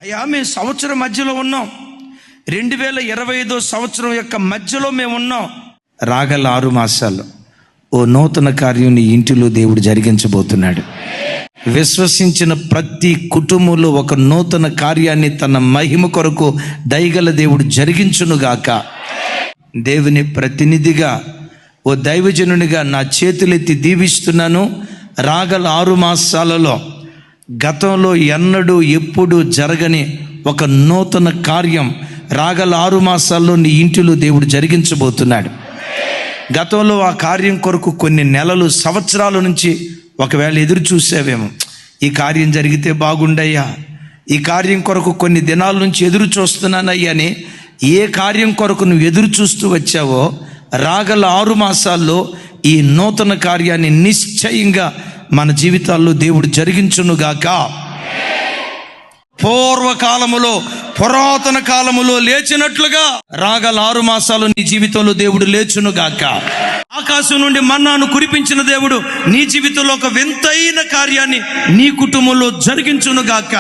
అయ్యా మేము సంవత్సరం మధ్యలో ఉన్నాం, 2025 సంవత్సరం యొక్క మధ్యలో మేము ఉన్నాం. రాగల 6 మాసాల్లో ఓ నూతన కార్యం నీ ఇంటిలో దేవుడు జరిగించబోతున్నాడు. విశ్వసించిన ప్రతి కుటుంబంలో ఒక నూతన కార్యాన్ని తన మహిమ కొరకు దయగల దేవుడు జరిగించునుగాక. దేవుని ప్రతినిధిగా, ఓ దైవజనునిగా నా చేతులెత్తి దీవిస్తున్నాను. రాగల 6 మాసాలలో గతంలో ఎన్నడూ ఎప్పుడు జరగని ఒక నూతన కార్యం రాగల 6 మాసాల్లో నీ ఇంటిలో దేవుడు జరిగించబోతున్నాడు. గతంలో ఆ కార్యం కొరకు కొన్ని నెలలు, సంవత్సరాల నుంచి ఒకవేళ ఎదురు చూసావేమో, ఈ కార్యం జరిగితే బాగుండయ్యా, ఈ కార్యం కొరకు కొన్ని దినాల నుంచి ఎదురు చూస్తున్నానయ్యా అని ఏ కార్యం కొరకు నువ్వు ఎదురు చూస్తూ వచ్చావో రాగల 6 మాసాల్లో ఈ నూతన కార్యాన్ని నిశ్చయంగా మన జీవితాల్లో దేవుడు జరిగించునుగాక. పూర్వకాలములో, పురాతన కాలములో లేచినట్లుగా రాగల 6 మాసాలు నీ జీవితంలో దేవుడు లేచునుగాక. ఆకాశం నుండి మన్నాను కురిపించిన దేవుడు నీ జీవితంలో ఒక వింతైన కార్యాన్ని నీ కుటుంబంలో జరిగించునుగాక.